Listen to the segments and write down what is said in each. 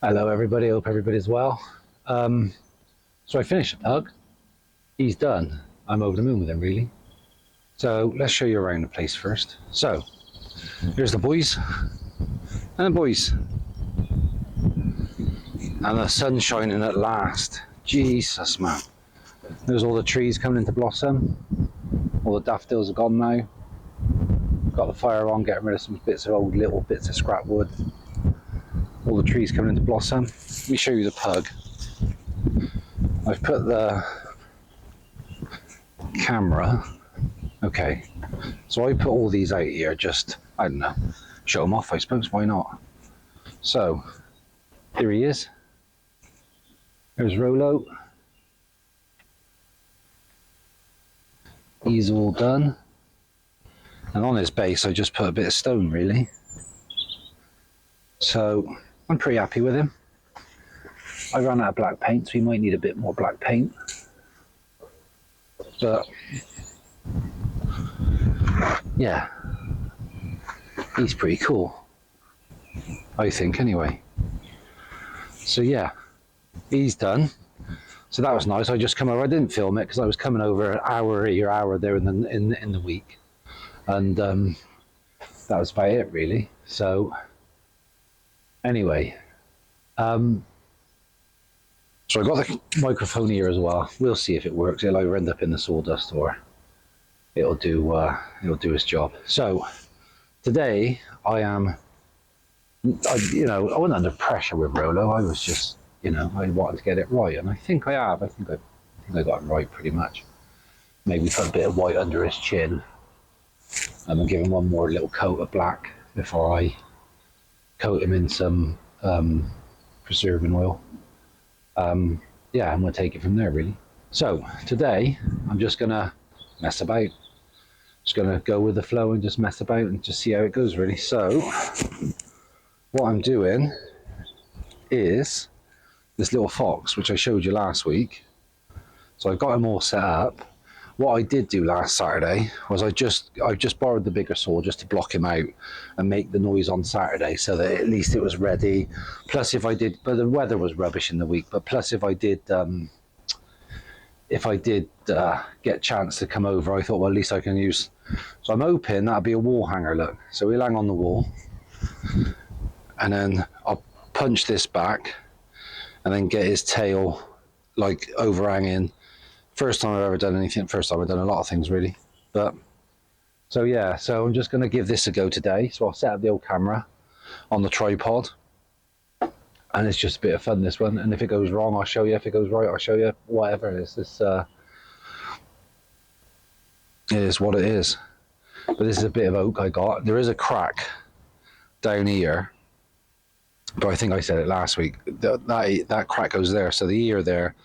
Hello everybody, hope everybody's well. So I finished the pug. He's done. I'm over the moon with him really. So let's show you around the place first. So here's the boys and the boys. And the sun's shining at last. Jesus man. There's all the trees coming into blossom. All the daffodils are gone now. Got the fire on, getting rid of some bits of old little bits of scrap wood. All the trees coming into blossom. Let me show you the pug. I've put the camera. Okay, so I put all these out here just, I don't know, show them off I suppose, why not? So, here he is. There's Rolo. He's all done. And on his base I just put a bit of stone really. So, I'm pretty happy with him. I ran out of black paint, so he might need a bit more black paint. But yeah, he's pretty cool, I think anyway. So yeah, he's done. So that was nice. I just come over. I didn't film it because I was coming over an hour here, hour there in the week, and that was about it really. So anyway, so I got the microphone here as well. We'll see if it works. It'll either end up in the sawdust or it'll do its job. So today I wasn't under pressure with Rolo. I was just, I wanted to get it right, and I think I have. I think I got it right pretty much. Maybe put a bit of white under his chin, and give him one more little coat of black before I coat him in some preserving oil. Yeah, I'm going to take it from there really. So today I'm just going to mess about. Just going to go with the flow and just mess about and just see how it goes really. So what I'm doing is this little fox which I showed you last week. So I've got him all set up. What I did do last Saturday was I just borrowed the bigger saw just to block him out and make the noise on Saturday so that at least it was ready. Plus if I did, but the weather was rubbish in the week, but plus if I did get a chance to come over, I thought, well, at least I can use, so I'm hoping that'll be a wall hanger, look. So he'll hang on the wall and then I'll punch this back and then get his tail like overhanging. First time I've ever done anything. First time I've done a lot of things really. But so yeah, so I'm just going to give this a go today. So I'll set up the old camera on the tripod, and it's just a bit of fun, this one. And if it goes wrong, I'll show you. If it goes right, I'll show you. Whatever it is, it is what it is. But this is a bit of oak I got. There is a crack down here, but I think I said it last week. That crack goes there. So the ear there.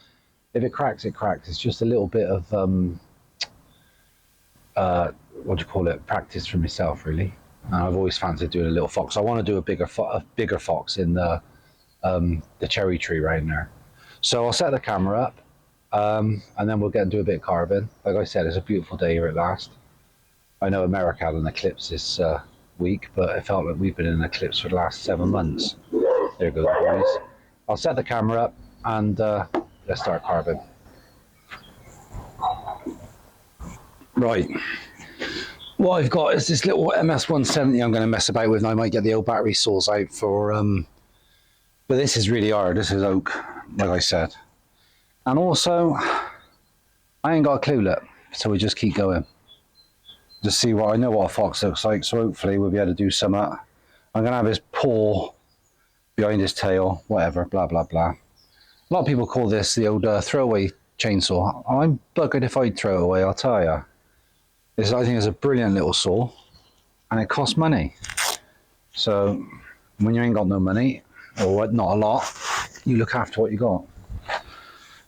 If it cracks, it cracks. It's just a little bit of what do you call it? Practice for myself, really. And I've always fancied doing a little fox. I want to do a bigger fox in the cherry tree right there. So I'll set the camera up, and then we'll get and do a bit of carving. Like I said, it's a beautiful day here at last. I know America had an eclipse this week, but it felt like we've been in an eclipse for the last 7 months. There goes the boys. I'll set the camera up and let's start carving. Right. What I've got is this little MS-170 I'm going to mess about with, and I might get the old battery saws out for, but this is really hard. This is oak, like I said. And also, I ain't got a clue yet, so we just keep going. Just see what, I know what a fox looks like, so hopefully we'll be able to do some. I'm going to have his paw behind his tail, whatever, blah, blah, blah. A lot of people call this the old throwaway chainsaw. I'm buggered if I'd throw it away, I'll tell you. I think it's a brilliant little saw, and it costs money. So when you ain't got no money, or not a lot, you look after what you got.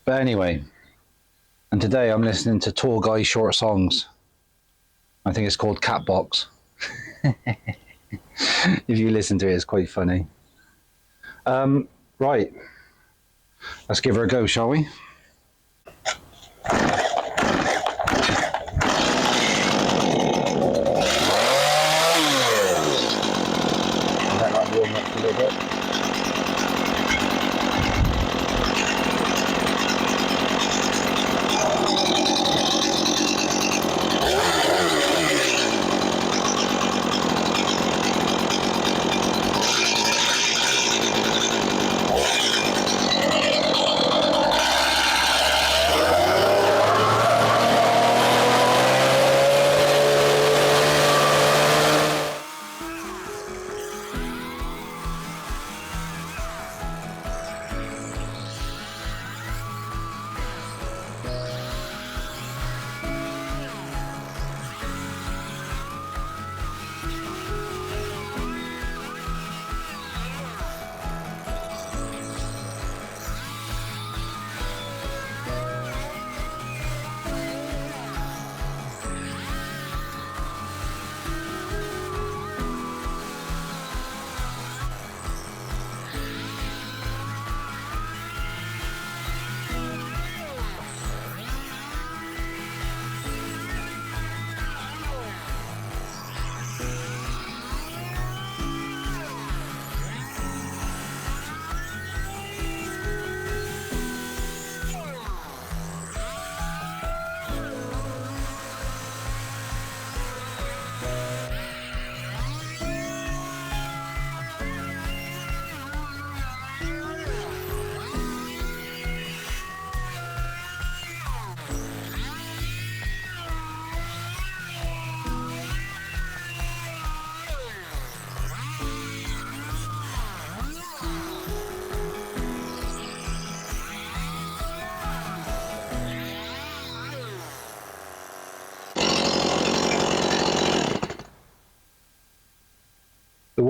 But anyway, and today I'm listening to Tall Guy Short Songs. I think it's called Catbox. If you listen to it, it's quite funny. Right. Let's give her a go, shall we? Let that warm up a little bit.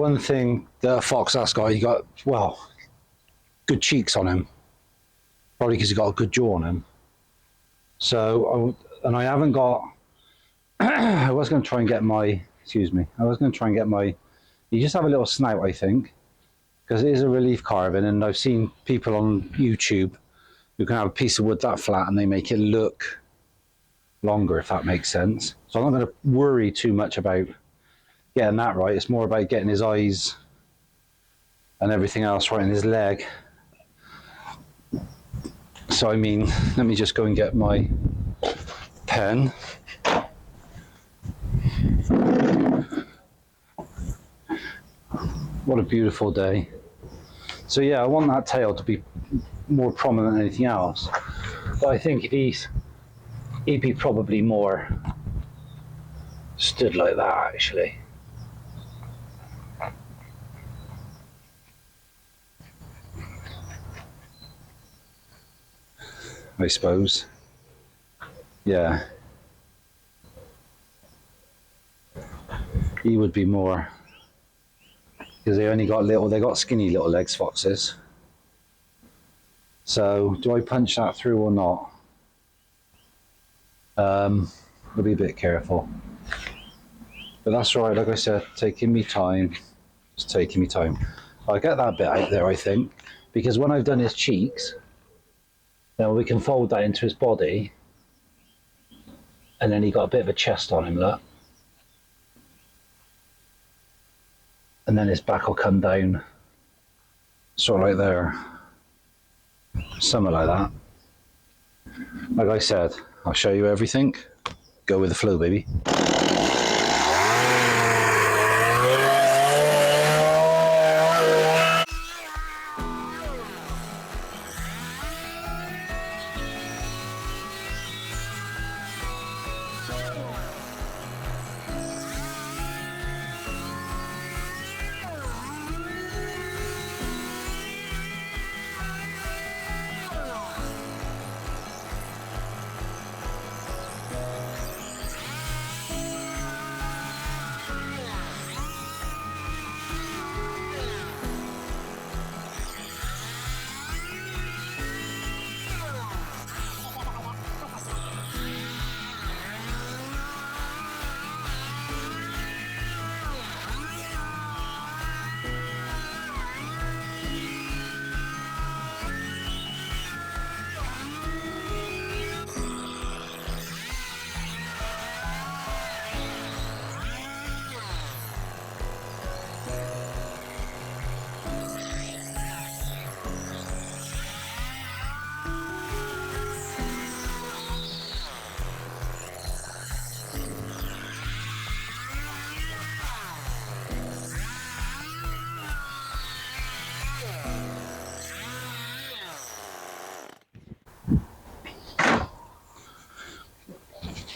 one thing that a fox has got, he got, well, good cheeks on him. Probably because he got a good jaw on him. So, and I haven't got, I was going to try and get my, excuse me, I was going to try and get my, you just have a little snout, I think, because it is a relief carving, and I've seen people on YouTube who can have a piece of wood that flat and they make it look longer, if that makes sense. So I'm not going to worry too much about getting that right. It's more about getting his eyes and everything else right in his leg. So I mean, let me just go and get my pen. What a beautiful day. So yeah, I want that tail to be more prominent than anything else. But I think if he'd be probably more stood like that, actually. I suppose. Yeah. He would be more, because they got skinny little legs, foxes. So do I punch that through or not? I'll be a bit careful. But that's all right, like I said, taking me time. Just taking me time. I'll get that bit out there, I think, because when I've done his cheeks, then we can fold that into his body, and then he got a bit of a chest on him, look. And then his back will come down, sort of right there. Something like that. Like I said, I'll show you everything. Go with the flow, baby.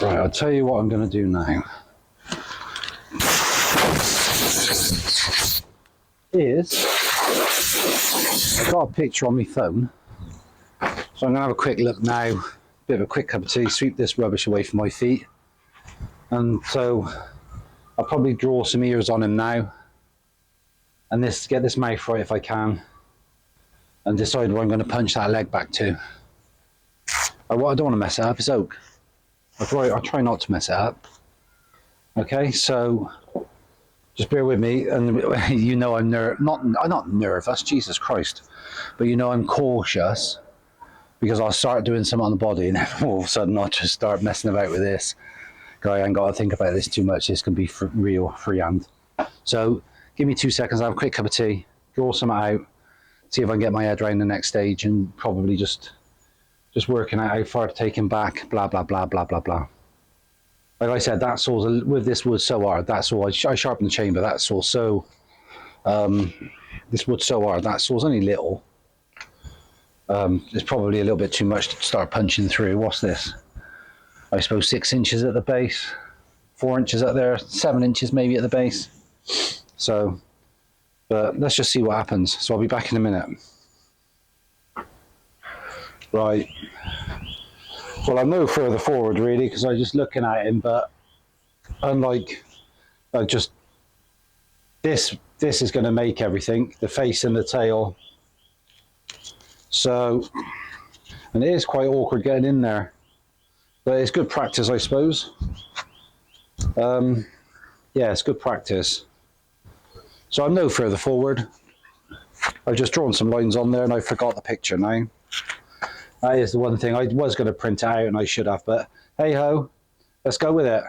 Right, I'll tell you what I'm going to do now. I've got a picture on my phone, so I'm going to have a quick look now, bit of a quick cup of tea, sweep this rubbish away from my feet, and so I'll probably draw some ears on him now, and get this mouth right if I can, and decide where I'm going to punch that leg back to. I don't want to mess it up, it's oak. I'll try not to mess it up. Okay, so just bear with me, and you know I'm not nervous, Jesus Christ, but you know I'm cautious, because I'll start doing something on the body, and then all of a sudden I'll just start messing about with this. I ain't got to think about this too much. This can be real freehand. So give me 2 seconds. I'll have a quick cup of tea, draw some out, see if I can get my head around the next stage, and probably just working out how far to take him back, blah, blah, blah, blah, blah, blah. Like I said, that saw's, with this wood so hard, that saw, I sharpened the chamber, that saw so, this wood's so hard, that saw's only little. It's probably a little bit too much to start punching through. What's this? I suppose 6 inches at the base, 4 inches up there, 7 inches maybe at the base. So, but let's just see what happens. So I'll be back in a minute. Right. Well, I'm no further forward really, because I'm just looking at him, but unlike, This is going to make everything, the face and the tail. So, and it is quite awkward getting in there, but it's good practice, I suppose. Yeah, it's good practice. So I'm no further forward. I've just drawn some lines on there and I forgot the picture now. That is the one thing I was going to print it out and I should have, but hey ho, let's go with it.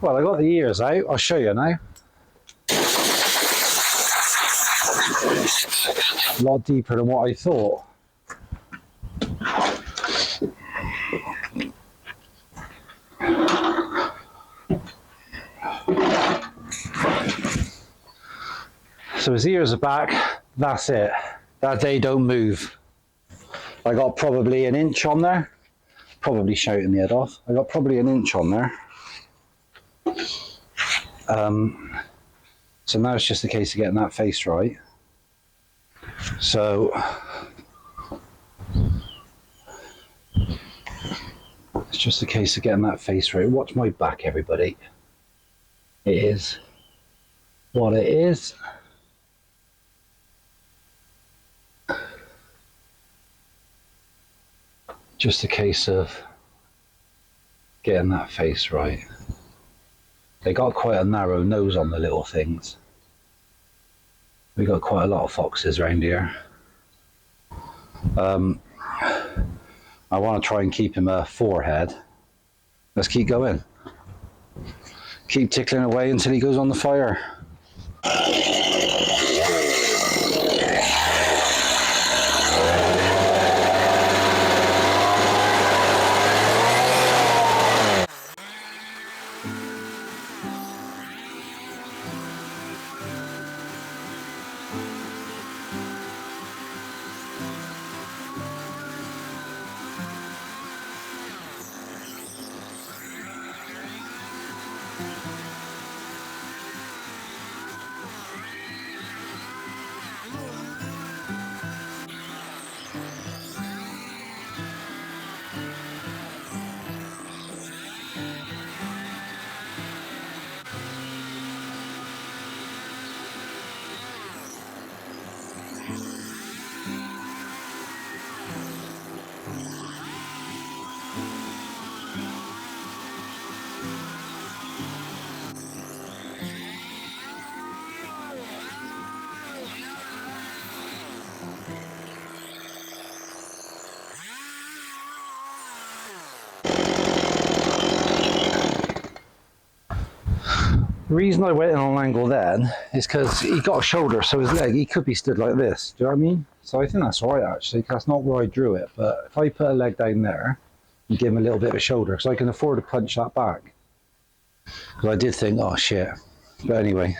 Well, I got the ears out. I'll show you now. A lot deeper than what I thought. So his ears are back. That's it. That they don't move. I got probably an inch on there. Probably shouting the head off. I got probably an inch on there. So now it's just a case of getting that face right. So it's just a case of getting that face right. Watch my back, everybody. It is what it is. Just a case of getting that face right. They got quite a narrow nose on the little things. We got quite a lot of foxes around here. I want to try and keep him a forehead. Let's keep going. Keep tickling away until he goes on the fire. The reason I went in on an angle then is because he got a shoulder, so his leg, he could be stood like this. Do you know what I mean? So I think that's all right, actually, because that's not where I drew it. But if I put a leg down there and give him a little bit of a shoulder, because I can afford to punch that back. Because I did think, oh shit. But anyway.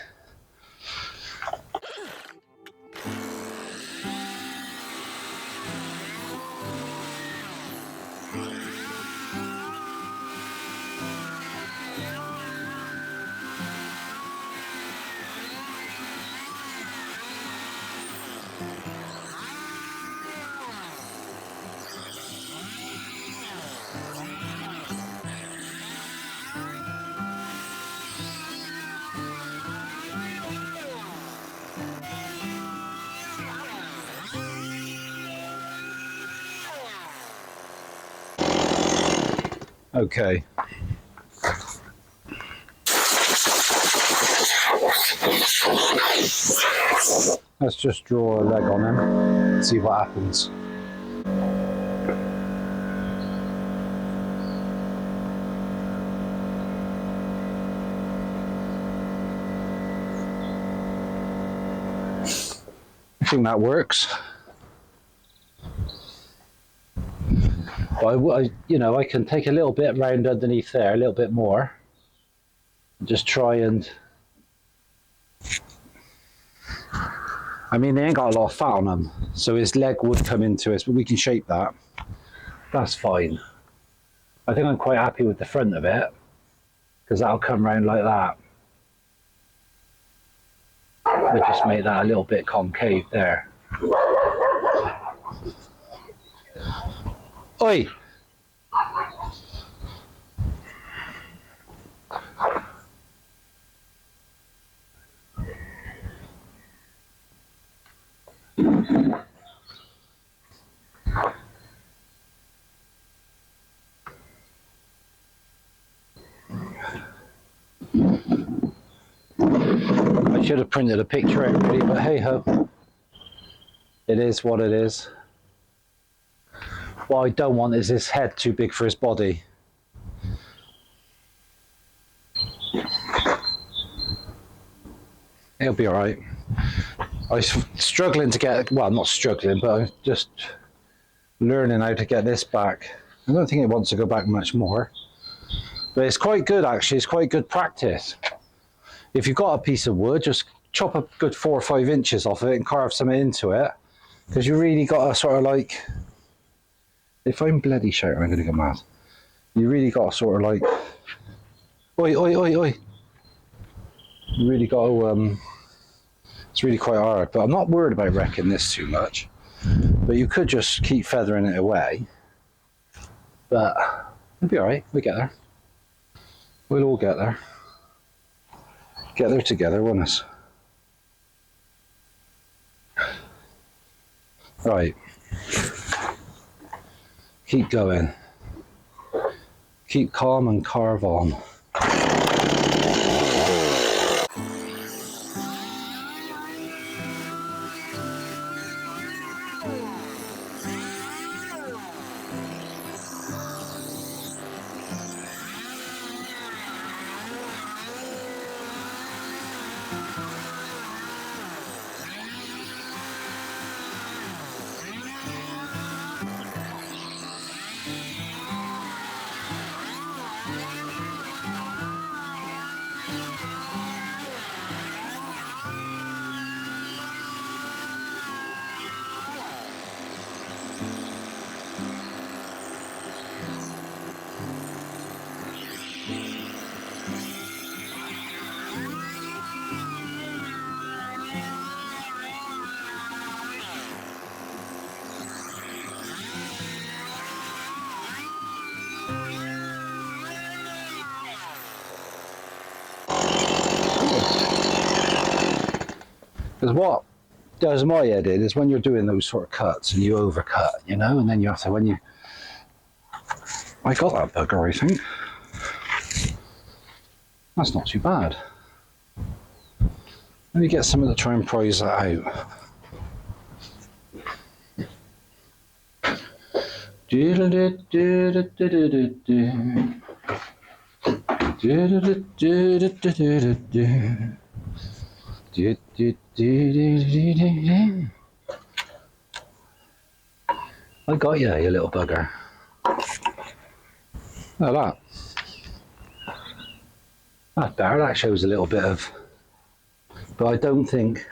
Okay. Let's just draw a leg on him, see what happens. I think that works. But I can take a little bit round underneath there, a little bit more. Just try and. I mean, they ain't got a lot of fat on them, so his leg would come into us, but we can shape that. That's fine. I think I'm quite happy with the front of it, because that'll come round like that. We'll just make that a little bit concave there. Oi! I should have printed a picture out really, but hey ho. It is what it is. What I don't want is his head too big for his body. It'll be alright. I'm struggling to get, well, not struggling, but I'm just learning how to get this back. I don't think it wants to go back much more. But it's quite good actually, it's quite good practice. If you've got a piece of wood, just chop a good 4 or 5 inches off of it and carve something into it. Because you really got to sort of like, if I'm bloody shouting, I'm going to go mad. You really got to sort of like, oi, oi, oi, oi. You really got to, it's really quite hard. But I'm not worried about wrecking this too much. But you could just keep feathering it away. But it'll be alright, we'll get there. We'll all get there. Get there together, won't us? Right. Keep going. Keep calm and carve on. Because what does my head in is when you're doing those sort of cuts and you overcut, you know, and then you have to, when you, I got that bugger, I think. That's not too bad. Let me get something to try and prize that out. I got you, you little bugger. Look at that. That's better, that shows a little bit of, but I don't think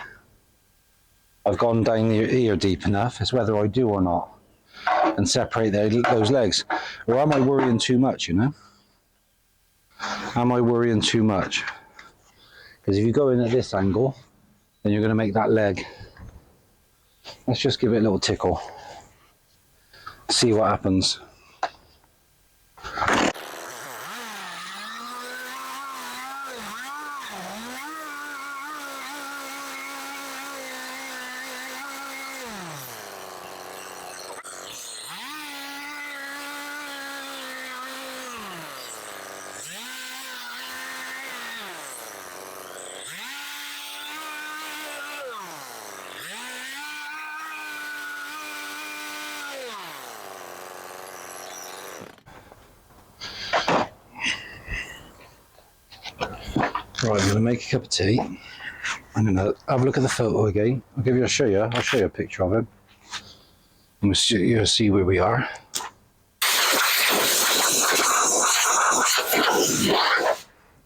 I've gone down the ear deep enough. It's whether I do or not, and separate those legs. Or am I worrying too much, you know? Am I worrying too much? Because if you go in at this angle, then you're going to make that leg. Let's just give it a little tickle. See what happens. Right, I'm going to make a cup of tea. I'm going to have a look at the photo again. I'll show you a picture of him. And you'll see where we are.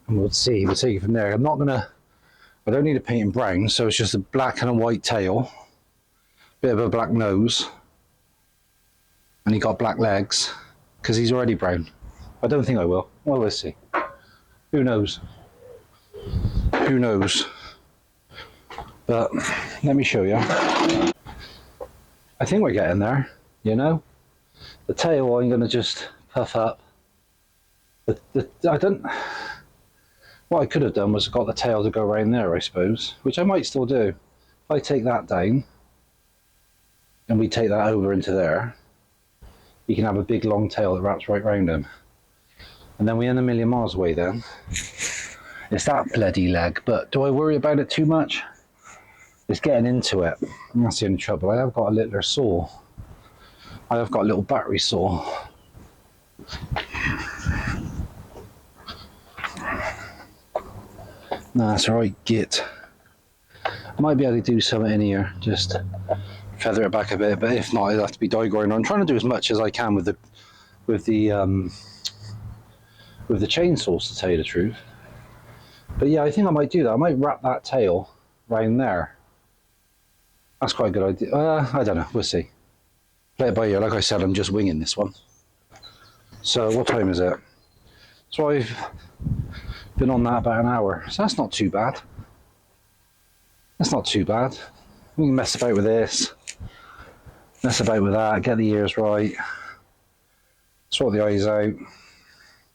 And we'll take it from there. I don't need to paint him brown, so it's just a black and a white tail. Bit of a black nose. And he got black legs, because he's already brown. I don't think I will. Well, let's see. Who knows? Who knows? But let me show you. I think we're getting there, you know? The tail I'm going to just puff up. What I could have done was got the tail to go around there, I suppose, which I might still do. If I take that down, and we take that over into there, you can have a big long tail that wraps right round him. And then we're in a million miles away then. It's that bloody leg, but do I worry about it too much? It's getting into it. And that's the only trouble. I have got a littler saw. I have got a little battery saw. Nah, that's alright, git. I might be able to do something in here, just feather it back a bit, but if not, it'll have to be die grinder. I'm trying to do as much as I can with the chainsaws, to tell you the truth. But yeah, I think I might do that. I might wrap that tail round there. That's quite a good idea. I don't know, we'll see. Play it by ear. Like I said, I'm just winging this one. So what time is it? So I've been on that about an hour, so that's not too bad. That's not too bad. We can mess about with this, mess about with that, get the ears right, sort the eyes out.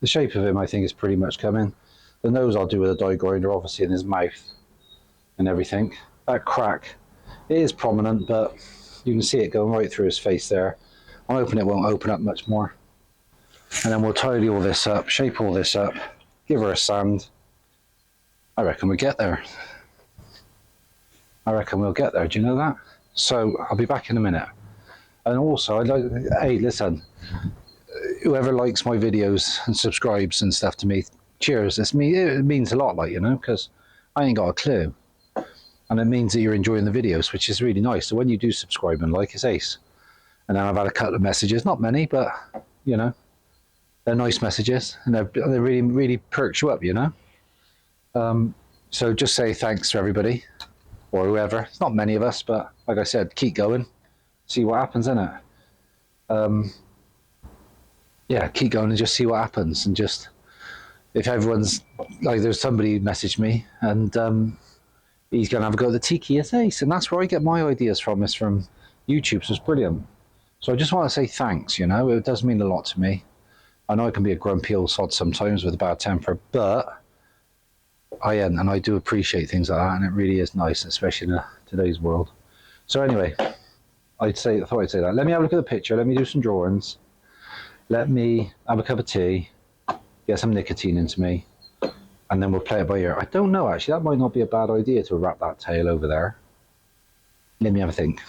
The shape of him, I think, is pretty much coming. The nose I'll do with a die grinder, obviously, in his mouth and everything. That crack, it is prominent, but you can see it going right through his face there. I'm hoping it won't open up much more. And then we'll tidy all this up, shape all this up, give her a sand. I reckon we'll get there. I reckon we'll get there, do you know that? So I'll be back in a minute. And also, hey, listen, whoever likes my videos and subscribes and stuff to me, cheers. It means a lot, like, you know, because I ain't got a clue. And it means that you're enjoying the videos, which is really nice. So when you do subscribe and like, it's ace. And then I've had a couple of messages, not many, but, you know, they're nice messages, and they really, really perks you up, you know. So just say thanks to everybody, or whoever. It's not many of us, but like I said, keep going, see what happens, innit? Yeah, keep going and just see what happens, and just, if everyone's, like, there's somebody who messaged me, and he's going to have a go at the tiki, it's ace, and that's where I get my ideas from, is from YouTube, so it's brilliant. So I just want to say thanks, you know, it does mean a lot to me. I know I can be a grumpy old sod sometimes with a bad temper, but I am, and I do appreciate things like that, and it really is nice, especially in today's world. So anyway, I thought I'd say that. Let me have a look at the picture, let me do some drawings, let me have a cup of tea, get some nicotine into me, and then we'll play it by ear. I don't know, actually, that might not be a bad idea to wrap that tail over there. Let me have a think.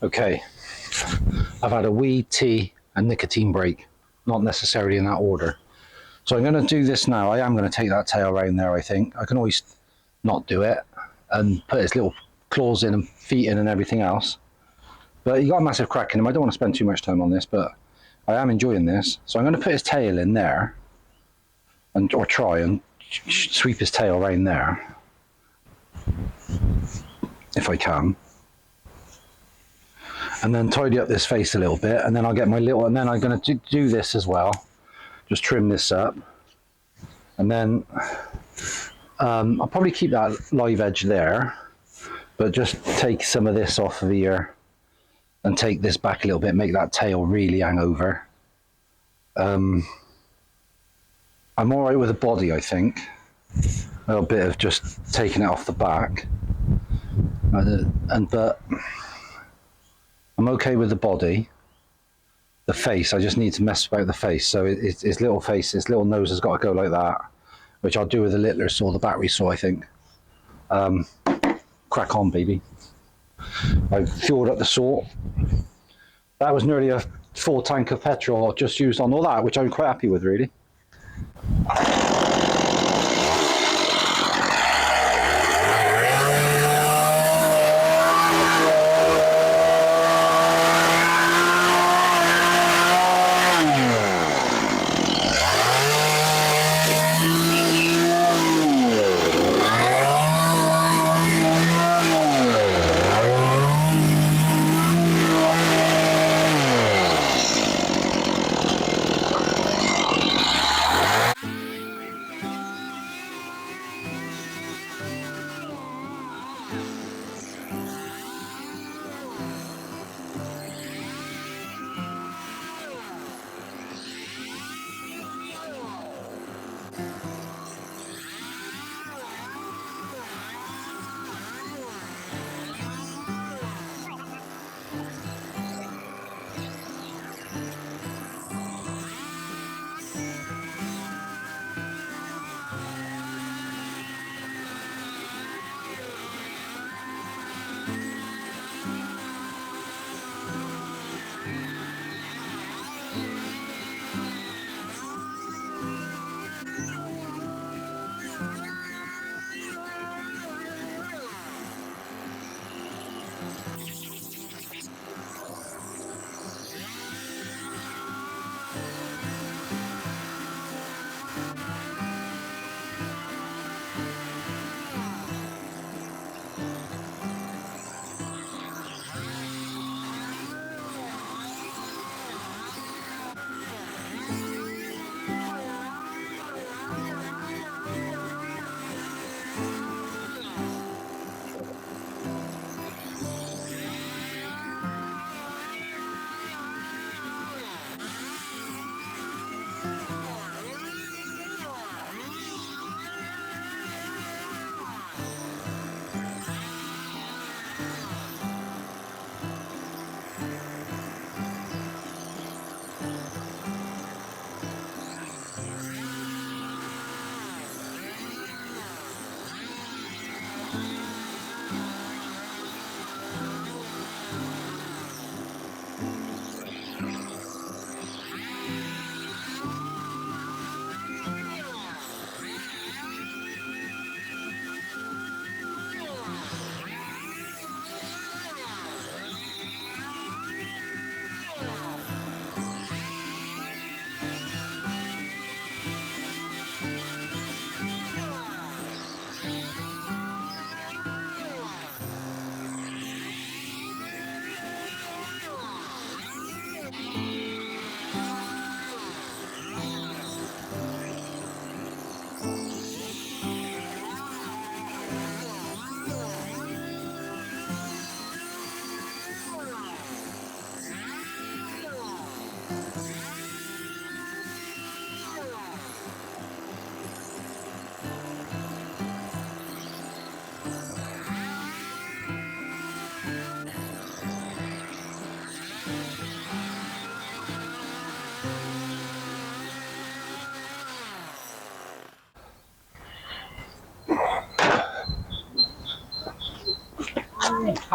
Okay. I've had a wee tea and nicotine break, not necessarily in that order. So I'm going to do this now. I am going to take that tail around there, I think. I can always not do it and put his little claws in and feet in and everything else. But he got a massive crack in him. I don't want to spend too much time on this, but I am enjoying this. So I'm going to put his tail in there, or try and sweep his tail around there, if I can. And then tidy up this face a little bit, and then I'll get my little, and then I'm going to do this as well, just trim this up, and then I'll probably keep that live edge there, but just take some of this off of here and take this back a little bit, make that tail really hang over. I'm alright with the body, I think, a little bit of just taking it off the back, but I'm okay with the body. The face, I just need to mess about the face. So his little face, his little nose has got to go like that, which I'll do with the littler saw, the battery saw, I think. Crack on, baby. I've fueled up the saw. That was nearly a full tank of petrol just used on all that, which I'm quite happy with, really.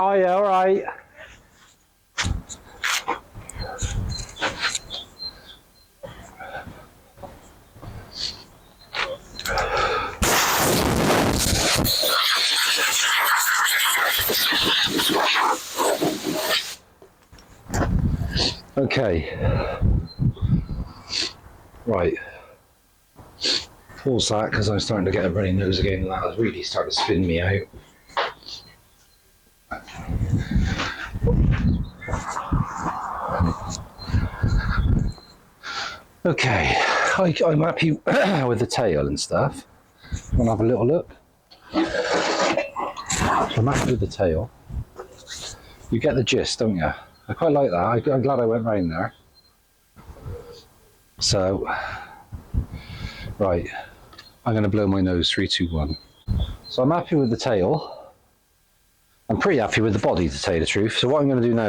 Oh yeah, all right. Okay. Right. Pause that because I'm starting to get a runny nose again, and that has really started to spin me out. Okay, I'm happy with the tail and stuff. Want to have a little look? So I'm happy with the tail. You get the gist, don't you? I quite like that. I'm glad I went round there. So, right, I'm going to blow my nose. 3, 2, 1. So I'm happy with the tail. I'm pretty happy with the body, to tell you the truth. So what I'm going to do now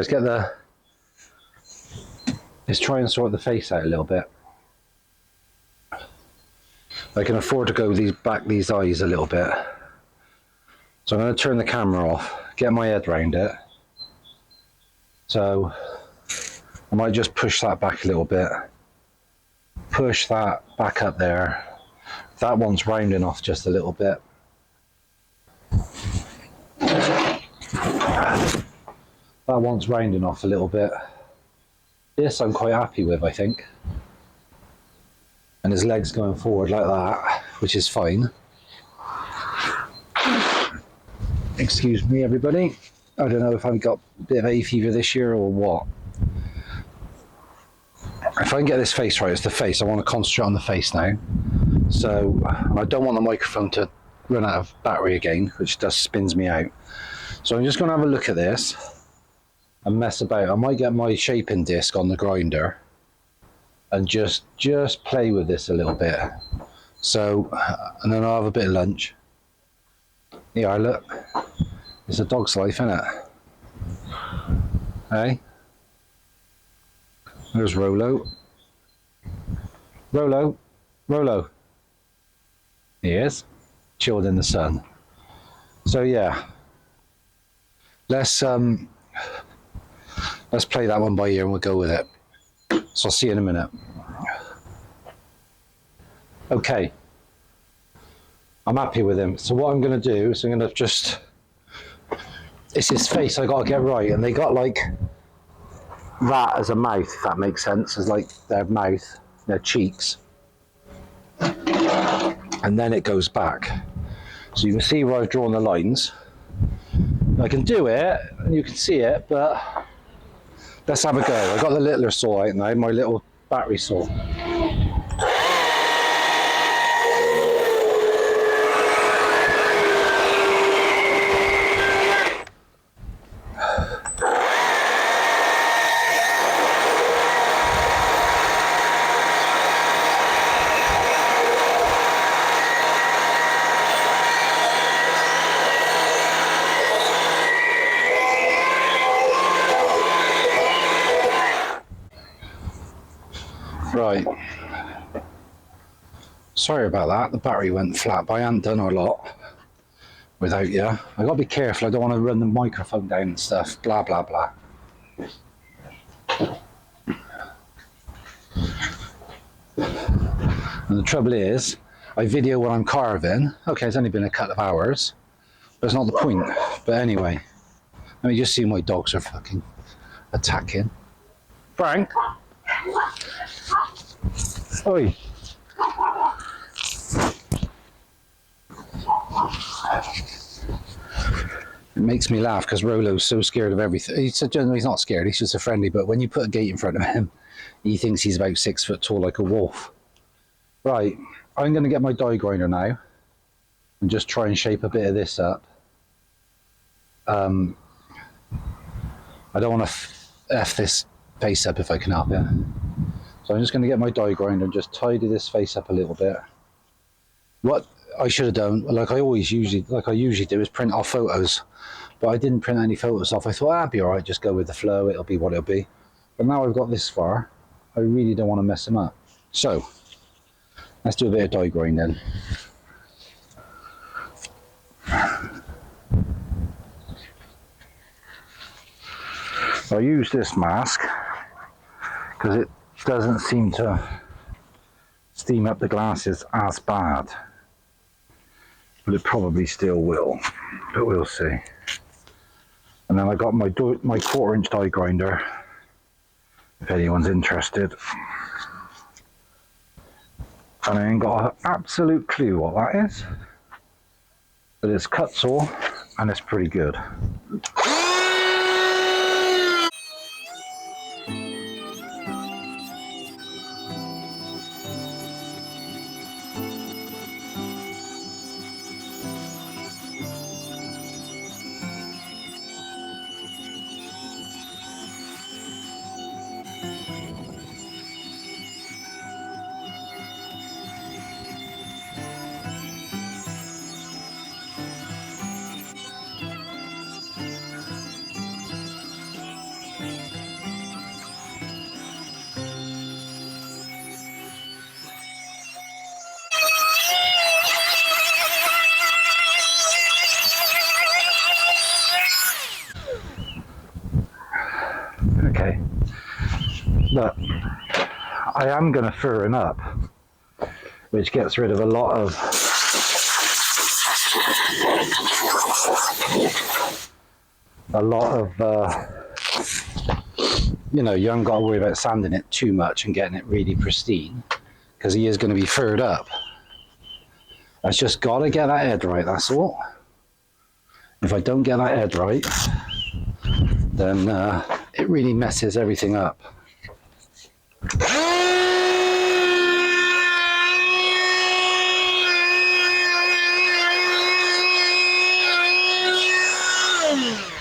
is try and sort the face out a little bit. I can afford to go back these eyes a little bit. So I'm going to turn the camera off, get my head round it. So I might just push that back a little bit. Push that back up there. That one's rounding off just a little bit. That one's rounding off a little bit. This I'm quite happy with, I think. And his legs going forward like that, which is fine. Excuse me, everybody. I don't know if I've got a bit of hay fever this year or what. If I can get this face right, it's the face. I want to concentrate on the face now. So, and I don't want the microphone to run out of battery again, which just spins me out. So I'm just going to have a look at this and mess about. I might get my shaping disc on the grinder and just play with this a little bit. So, and then I'll have a bit of lunch. Yeah, look. It's a dog's life, isn't it? Hey? There's Rolo. Rolo. He is. Chilled in the sun. So yeah. Let's play that one by ear and we'll go with it. So I'll see you in a minute. Okay. I'm happy with him. So what I'm going to do is I'm going to just... It's his face I got to get right. And they got like that as a mouth, if that makes sense. As like their mouth, their cheeks. And then it goes back. So you can see where I've drawn the lines. I can do it, and you can see it, but let's have a go. I got the littler saw out now, my little battery saw. Right. Sorry about that, the battery went flat, but I hadn't done a lot without you. I gotta be careful, I don't want to run the microphone down and stuff, blah blah blah. And the trouble is, I video when I'm carving. Okay, it's only been a couple of hours, but it's not the point. But anyway, let me just see my dogs are fucking attacking. Frank? Oi. It makes me laugh because Rolo's so scared of everything. He's not scared, he's just a friendly, but when you put a gate in front of him, he thinks he's about 6 foot tall like a wolf. Right, I'm going to get my die grinder now and just try and shape a bit of this up. I don't want to F this face up if I can help it. So I'm just going to get my die grinder and just tidy this face up a little bit. What I should have done, like I usually do, is print off photos. But I didn't print any photos off. I thought, that'd be alright, just go with the flow, it'll be what it'll be. But now I've got this far, I really don't want to mess them up. So, let's do a bit of die grinding. I use this mask because it doesn't seem to steam up the glasses as bad, but it probably still will, but we'll see. And then I got my 1/4" die grinder, if anyone's interested. And I ain't got an absolute clue what that is, but it's cut saw and it's pretty good. But I am going to fur him up, which gets rid of a lot of you know, you haven't got to worry about sanding it too much and getting it really pristine, because he is going to be furred up. I've just got to get that head right, that's all. If I don't get that head right, then it really messes everything up.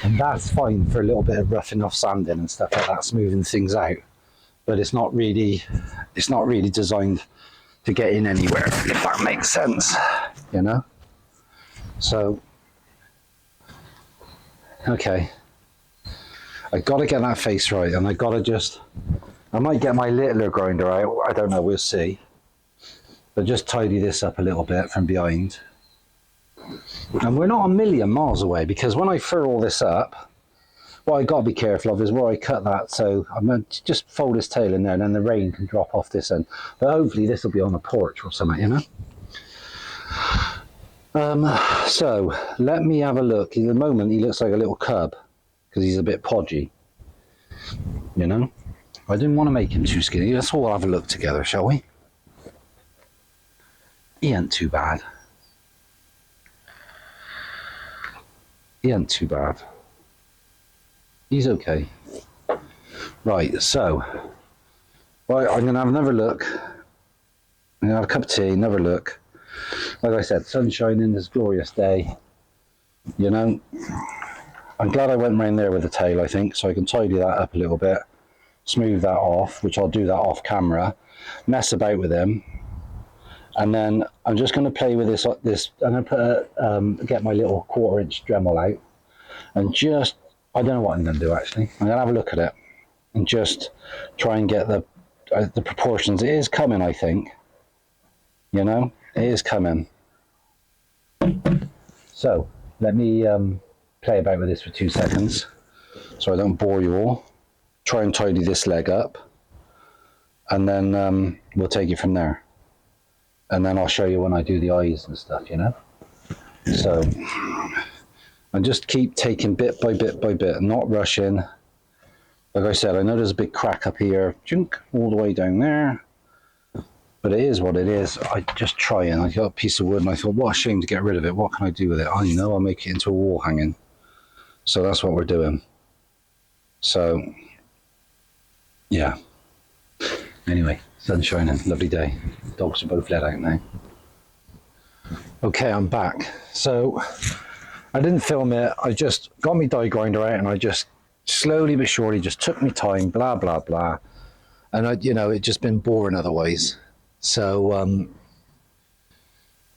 And that's fine for a little bit of roughing off sanding and stuff like that, smoothing things out. But it's not really designed to get in anywhere, if that makes sense, you know? So, okay. I got to get that face right, and I might get my littler grinder out, I don't know, we'll see. But just tidy this up a little bit from behind. And we're not a million miles away, because when I fur all this up, what I got to be careful of is where I cut that, so I'm going to just fold his tail in there, and then the rain can drop off this end. But hopefully this will be on the porch or something, you know? So, let me have a look. At the moment, he looks like a little cub, because he's a bit podgy, you know? I didn't want to make him too skinny. Let's all have a look together, shall we? He ain't too bad. He ain't too bad. He's okay. Right, so, right, I'm going to have another look. I'm going to have a cup of tea, another look. Like I said, sun shining, this glorious day. You know, I'm glad I went round there with the tail, I think, so I can tidy that up a little bit, smooth that off, which I'll do that off camera, mess about with him, and then I'm just going to play with this. I'm going to put get my little 1/4-inch Dremel out, and just, I don't know what I'm going to do actually. I'm going to have a look at it and just try and get the proportions. It is coming, I think. You know, it is coming. So let me play about with this for 2 seconds, so I don't bore you all. Try and tidy this leg up, and then we'll take it from there. And then I'll show you when I do the eyes and stuff, you know. So I just keep taking bit by bit by bit, not rushing. Like I said, I know there's a big crack up here, junk, all the way down there. But it is what it is. I just try, and I got a piece of wood, and I thought, what a shame to get rid of it. What can I do with it? Oh, you know, I'll make it into a wall hanging. So that's what we're doing. So, yeah. Anyway, sun's shining, lovely day. Dogs are both let out now. Okay, I'm back. So, I didn't film it. I just got my die grinder out, and I just slowly but surely just took my time, blah, blah, blah. And, you know, it's just been boring otherwise. So,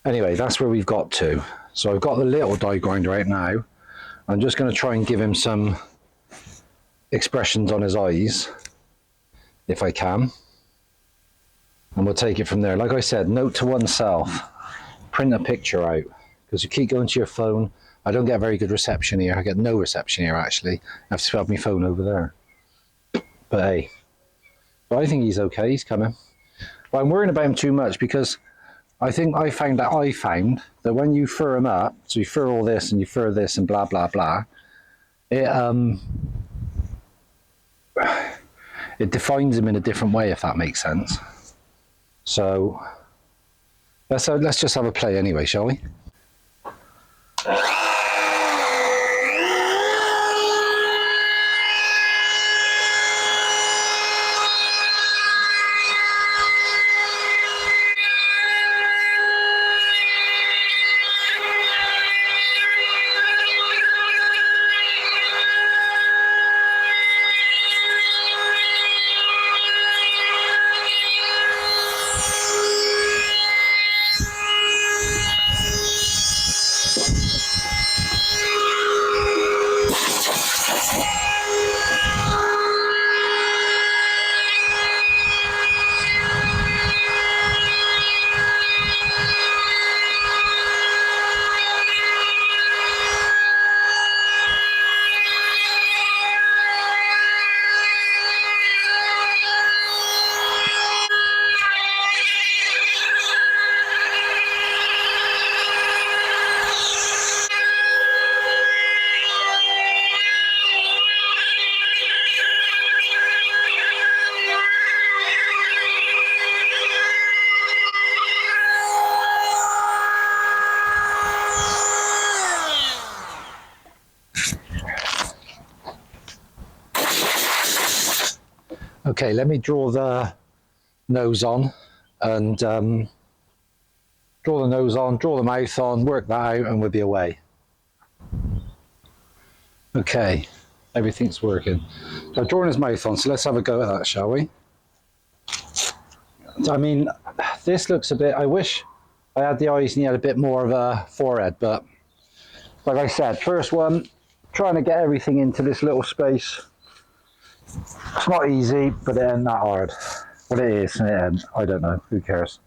anyway, that's where we've got to. So I've got the little die grinder out now. I'm just going to try and give him some expressions on his eyes, if I can. And we'll take it from there. Like I said, note to oneself, print a picture out. Because you keep going to your phone. I don't get very good reception here. I get no reception here, actually. I have to have my phone over there. But hey, but I think he's okay. He's coming. But I'm worrying about him too much, because I think I found that when you fur him up, so you fur all this and you fur this and blah, blah, blah, it defines him in a different way, if that makes sense. So let's just have a play anyway, shall we? Okay, let me draw the nose on and draw the nose on, draw the mouth on, work that out, and we'll be away. Okay, everything's working. So I've drawn his mouth on, so let's have a go at that, shall we? I mean, this looks a bit, I wish I had the eyes and he had a bit more of a forehead, but like I said, first one, trying to get everything into this little space. It's not easy, but it ain't that hard. What it is, and it ain't, I don't know, who cares?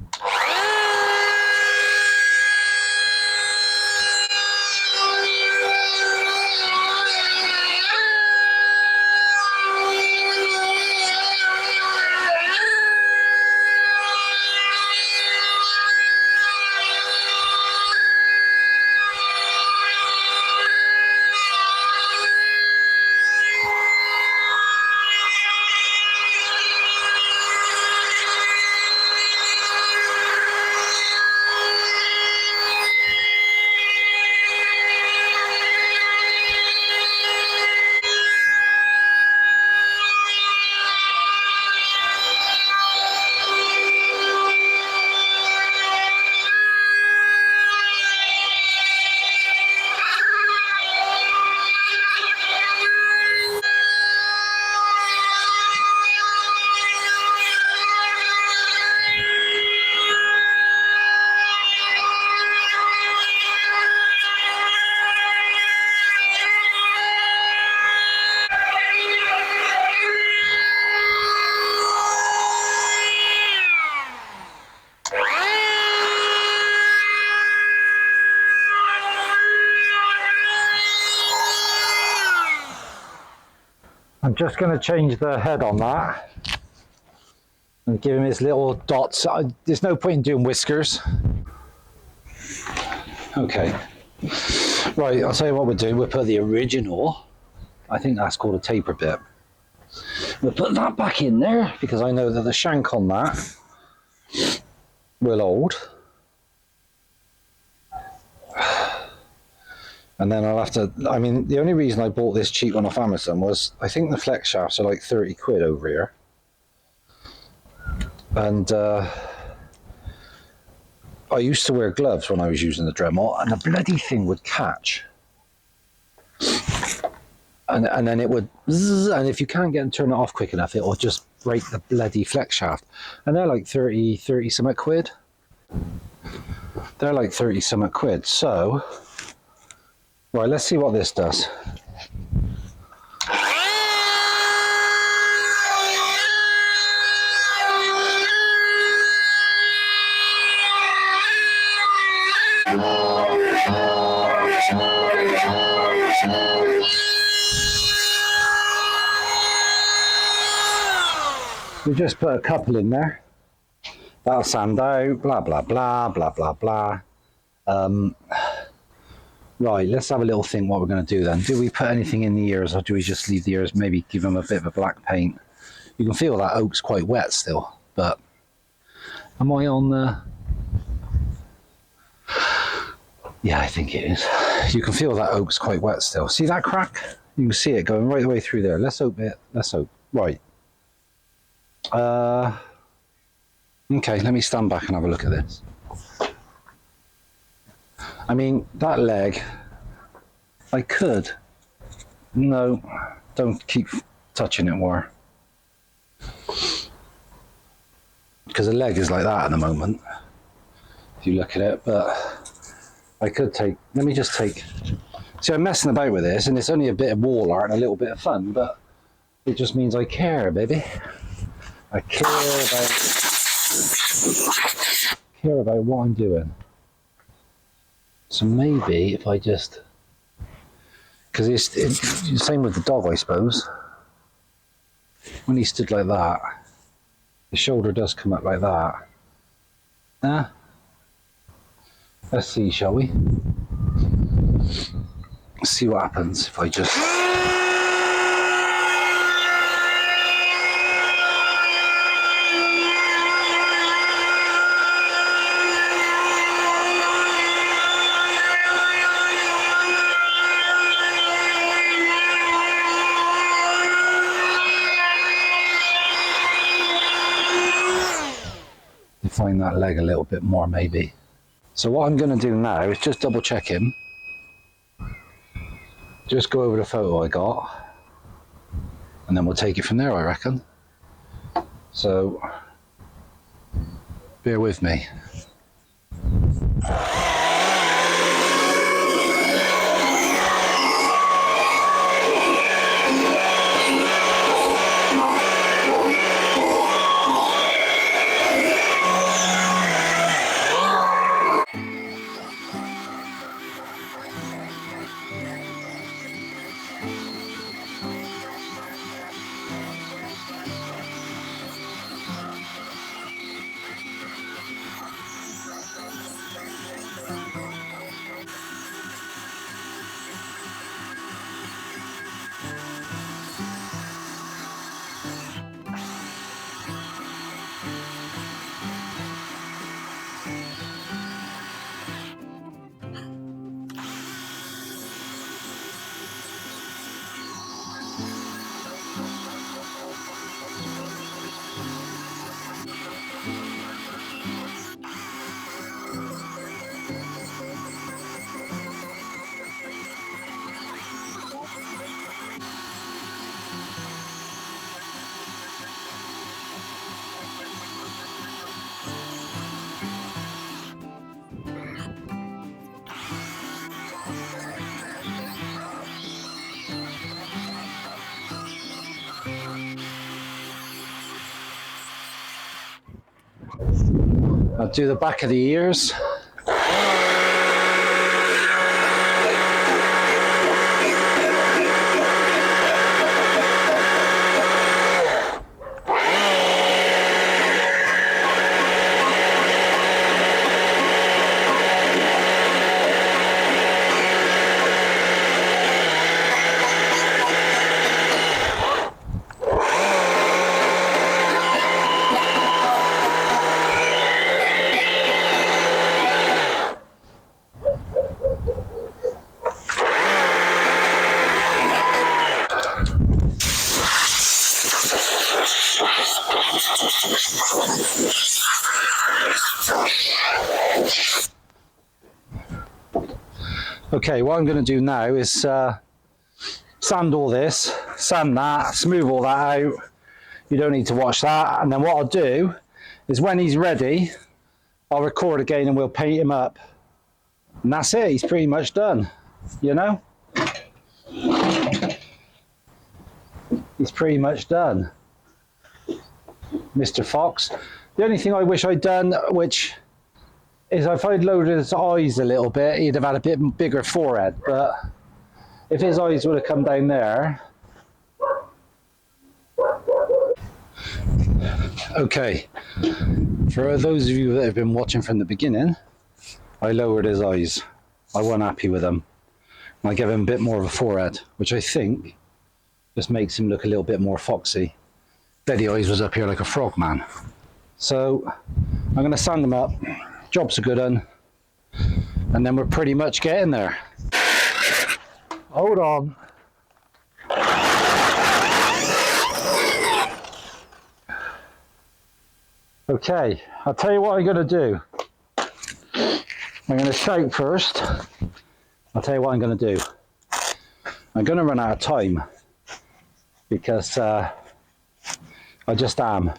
I'm just going to change the head on that and give him his little dots. There's no point in doing whiskers. Okay, right, I'll tell you what we'll do. We'll put the original, I think that's called a taper bit. We'll put that back in there because I know that the shank on that will hold. And then I'll have to, I mean, the only reason I bought this cheap one off Amazon was I think the flex shafts are like 30 quid over here. And I used to wear gloves when I was using the Dremel, and the bloody thing would catch. And then it would, zzz, and if you can't get and turn it off quick enough, it will just break the bloody flex shaft. And they're like 30 something quid. They're like 30 something quid. So, right, let's see what this does. We just put a couple in there. That'll sand out, blah, blah, blah, blah, blah, blah. Right, let's have a little think what we're going to do then. Do we put anything in the ears, or do we just leave the ears, maybe give them a bit of a black paint? You can feel that oak's quite wet still, but am I on the... Yeah, I think it is. You can feel that oak's quite wet still. See that crack? You can see it going right the way through there. Let's hope it, let's hope. Right. Okay, let me stand back and have a look at this. I mean, that leg, I could. No, don't keep touching it more. Because the leg is like that at the moment, if you look at it, but I could take, let me just take, see, I'm messing about with this, and it's only a bit of wall art and a little bit of fun, but it just means I care, baby. I care about what I'm doing. So maybe if I just, because it's the same with the dog, I suppose. When he stood like that, the shoulder does come up like that. Let's see, shall we? Let's see what happens if I just... refine that leg a little bit more maybe. So what I'm going to do now is just double check him. Just go over the photo I got. And then we'll take it from there, I reckon. So, bear with me. I'll do the back of the ears. Okay, what I'm going to do now is sand all this, sand that, smooth all that out. You don't need to watch that. And then what I'll do is when he's ready, I'll record again and we'll paint him up. And that's it, he's pretty much done, you know? He's pretty much done. Mr. Fox. The only thing I wish I'd done, which is if I'd loaded his eyes a little bit, he'd have had a bit bigger forehead, but if his eyes would have come down there. Okay, for those of you that have been watching from the beginning, I lowered his eyes. I wasn't happy with them. I gave him a bit more of a forehead, which I think just makes him look a little bit more foxy. Daddy Eyes was up here like a frog man. So I'm going to sand them up. Job's a good one. And then we're pretty much getting there. Hold on. Okay, I'll tell you what I'm going to do. I'm going to shout first. I'll tell you what I'm going to do. I'm going to run out of time because I just am.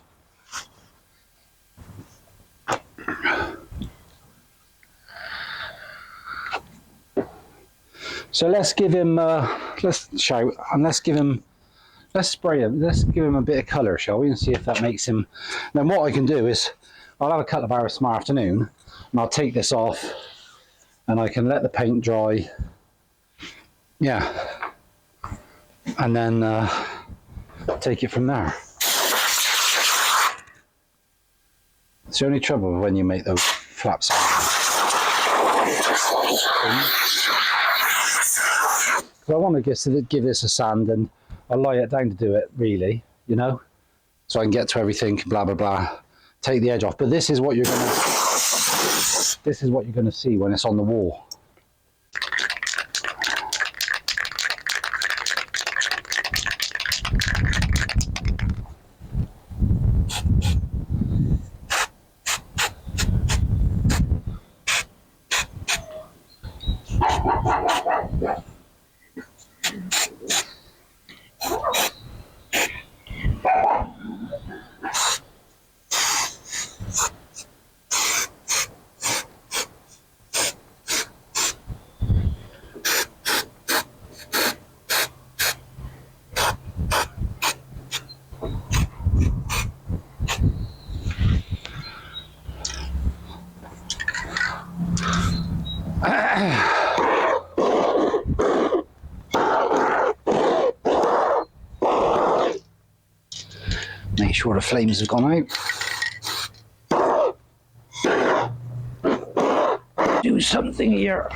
So let's give him, let's shout, and let's spray him, let's give him a bit of colour, shall we, and see if that makes him. Then what I can do is, I'll have a couple of hours tomorrow afternoon, and I'll take this off, and I can let the paint dry, yeah, and then take it from there. It's the only trouble when you make those flaps. So I want to give this a sand, and I'll lie it down to do it, really, you know, so I can get to everything, blah blah blah, take the edge off. But this is what you're gonna see when it's on the wall. Make sure the flames have gone out. Do something here.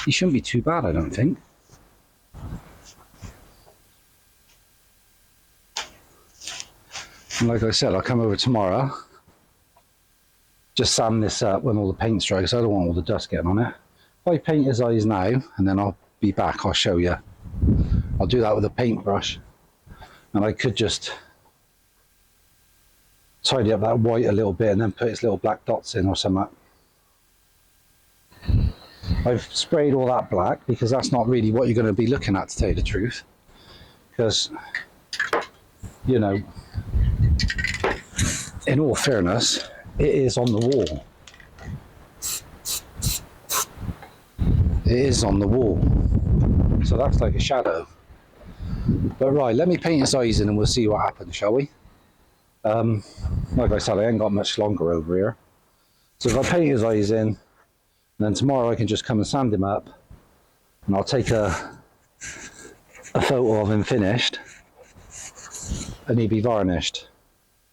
He shouldn't be too bad, I don't think. And like I said, I'll come over tomorrow, just sand this up when all the paint's dry, because I don't want all the dust getting on it. If I paint his eyes now, and then I'll be back, I'll show you. I'll do that with a paintbrush. And I could just tidy up that white a little bit and then put his little black dots in or something. I've sprayed all that black because that's not really what you're going to be looking at, to tell you the truth. Because, you know, in all fairness, it is on the wall. It is on the wall. So that's like a shadow. But right, let me paint his eyes in and we'll see what happens, shall we? Like I said, I ain't got much longer over here. So if I paint his eyes in, then tomorrow I can just come and sand him up, and I'll take a photo of him finished, and he'd be varnished.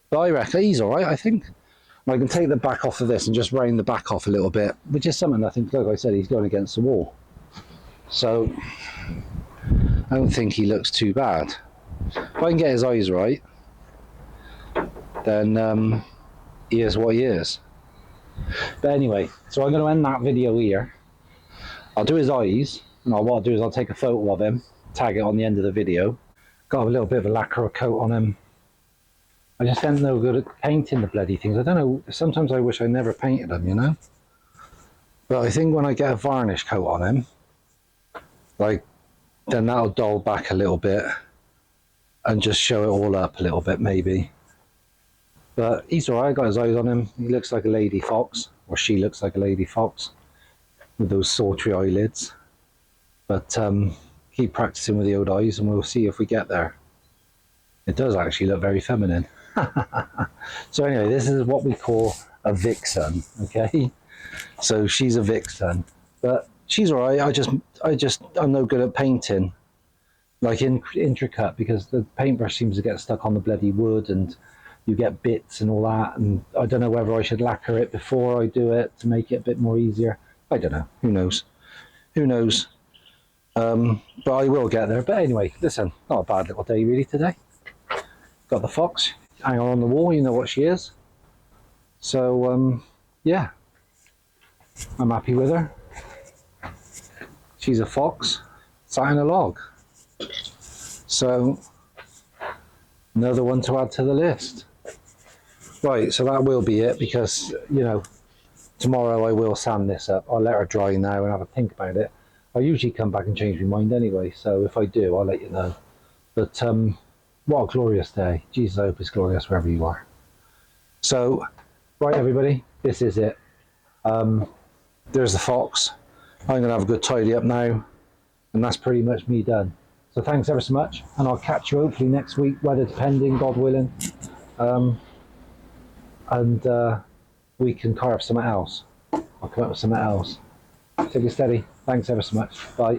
But I reckon he's all right, I think. And I can take the back off of this and just round the back off a little bit, which is something I think, like I said, he's going against the wall. So I don't think he looks too bad. If I can get his eyes right, then he is what he is. But anyway, so I'm going to end that video here. I'll do his eyes, and what I'll do is I'll take a photo of him, tag it on the end of the video. Got a little bit of a lacquer coat on him. I just ain't no good at painting the bloody things. I don't know, sometimes I wish I never painted them, you know? But I think when I get a varnish coat on him, like, then that'll dull back a little bit and just show it all up a little bit, maybe. But he's alright, I got his eyes on him. He looks like a lady fox, or she looks like a lady fox, with those sultry eyelids. But keep practicing with the old eyes and we'll see if we get there. It does actually look very feminine. So anyway, this is what we call a vixen, okay? So she's a vixen, but she's alright. I'm no good at painting, like intricate, because the paintbrush seems to get stuck on the bloody wood and you get bits and all that, and I don't know whether I should lacquer it before I do it to make it a bit more easier. I don't know, who knows? Who knows? But I will get there. But anyway, listen, not a bad little day really today. Got the fox hanging on the wall, you know what she is. So, yeah, I'm happy with her. She's a fox, sat in a log. So, another one to add to the list. Right, so that will be it, because, you know, tomorrow I will sand this up. I'll let her dry now and have a think about it. I usually come back and change my mind anyway, so if I do, I'll let you know. But what a glorious day. Jesus, I hope it's glorious wherever you are. So, right everybody, this is it. There's the fox. I'm going to have a good tidy up now, and that's pretty much me done. So thanks ever so much, and I'll catch you hopefully next week, weather depending, God willing, and we can carve something else. I'll come up with something else. Take it steady. Thanks ever so much. Bye.